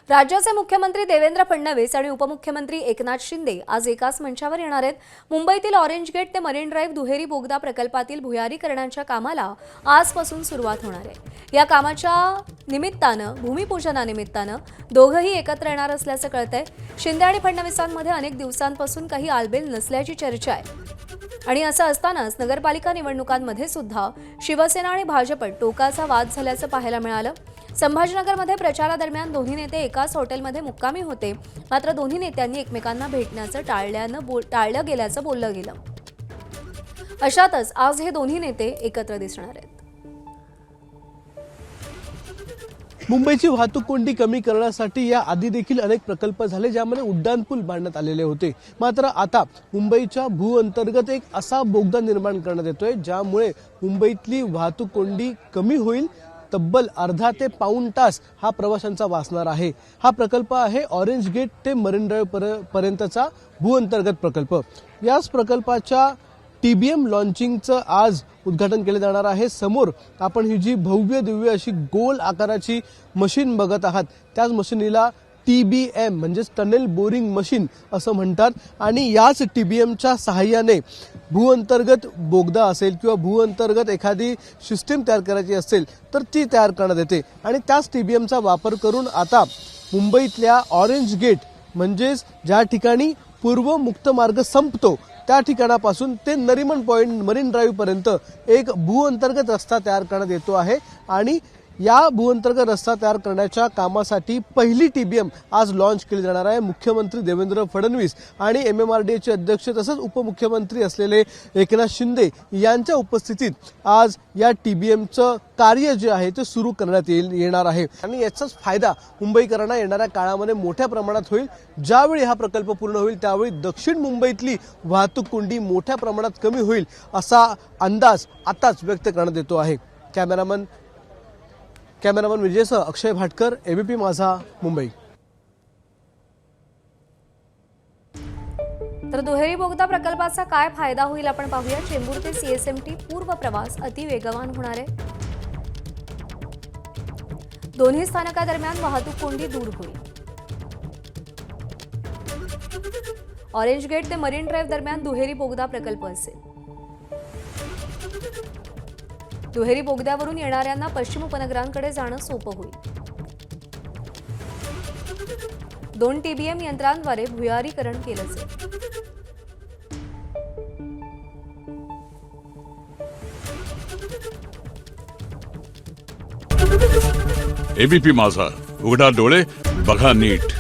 राज्याचे मुख्यमंत्री देवेंद्र फडणवीस आणि उपमुख्यमंत्री एकनाथ शिंदे आज एकाच मंचावर येणार आहेत। मुंबईतील ऑरेंज गेट ते मरीन ड्राईव्ह दुहेरी बोगदा प्रकल्पातील भुयारीकरणाच्या कामाला आजपासून सुरुवात होणार आहे। या कामाच्या निमित्तानं भूमिपूजनानिमित्तानं दोघंही एकत्र येणार असल्याचं कळतंय। शिंदे आणि फडणवीसांमध्ये अनेक दिवसांपासून काही आलबेल नसल्याची चर्चा आहे आणि असं असतानाच नगरपालिका निवडणुकांमध्ये सुद्धा शिवसेना आणि भाजप टोकाचा वाद झाल्याचं पाहायला मिळालं। संभाजीनगरमध्ये प्रचारादरम्यान दोन्ही नेते एकाच हॉटेलमध्ये मुक्कामी होते, मात्र दोन्ही नेत्यांनी एकमेकांना भेटण्याचं टाळलं गेल्याचं बोललं गेलं। अशातच आज हे दोन्ही नेते एकत्र दिसणार आहेत। मुंबईची वाहतूक कोंडी कमी करण्यासाठी या आधी देखील अनेक प्रकल्प झाले, ज्यामध्ये उड्डाणपूल बांधण्यात आलेले होते। मात्र आता मुंबईच्या भूअंतर्गत एक असा बोगदा निर्माण करण्यात येतोय ज्यामुळे मुंबईतली वाहतूक कोंडी कमी होईल। तब्बल अर्धा ते पाऊण तास हा प्रवाशांचा वाचणार आहे। हा प्रकल्प आहे ऑरेंज गेट ते मरीन ड्राईव्ह पर्यंतचा भूअंतर्गत प्रकल्प। याच प्रकल्पाच्या टीबीएम लॉन्चिंगचं आज उद्घाटन केले जाणार आहे। समोर आपण ही जी भव्य दिव्य अशी गोल आकाराची मशीन बघत आहात, त्याच मशीनीला टीबीएम म्हणजेच टनेल बोरिंग मशीन असं म्हणतात आणि याच टीबीएमच्या सहाय्याने भूअंतर्गत बोगदा असेल किंवा भूअंतर्गत एखादी सिस्टीम तयार करायची असेल तर ती तयार करण्यात येते आणि त्याच टीबीएमचा वापर करून आता मुंबईतल्या ऑरेंज गेट म्हणजेच ज्या ठिकाणी पूर्व मुक्त मार्ग संपतो त्या ठिकाणापासून ते नरिमन पॉइंट मरीन ड्राईव्ह पर्यंत एक भूअंतर्गत रस्ता तयार करण्यात येतो आहे आणि या भूअंतर्गत रस्ता तयार करण्याच्या कामासाठी पहिली टीबीएम आज लॉन्च केली जाणार आहे। मुख्यमंत्री देवेंद्र फडणवीस आणि एमएमआरडीएचे अध्यक्ष तसंच उपमुख्यमंत्री असलेले एकनाथ शिंदे यांच्या उपस्थितीत आज या टीबीएमचं कार्य जे आहे ते सुरू करण्यात येणार आहे आणि याचाच फायदा मुंबईकरांना येणाऱ्या काळामध्ये मोठ्या प्रमाणात होईल। ज्यावेळी हा प्रकल्प पूर्ण होईल त्यावेळी दक्षिण मुंबईतली वाहतूक कोंडी मोठ्या प्रमाणात कमी होईल असा अंदाज आताच व्यक्त करण्यात येतो आहे। कॅमेरामन विजयसह अक्षय भाटकर, एबीपी माझा, मुंबई। तर दुहेरी बोगदा प्रकल्पाचा काय फायदा होईल आपण पाहूया। चेंबूर ते सीएसएमटी पूर्व प्रवास अति वेगवान होणार आहे। दोन्ही स्थानकादरम्यान वाहतूक कोंडी दूर होईल। ऑरेंज गेट ते मरीन ड्राईव्ह दरम्यान दुहेरी बोगदा प्रकल्प असेल। दुहेरी बोगद्यावरून येणाऱ्यांना पश्चिम उपनगरांकडे जाणं सोपं होईल। 2 टीबीएम यंत्रांद्वारे भुयारीकरण केलं जाईल। एबीपी माझा, उघडा डोळे बघा नीट।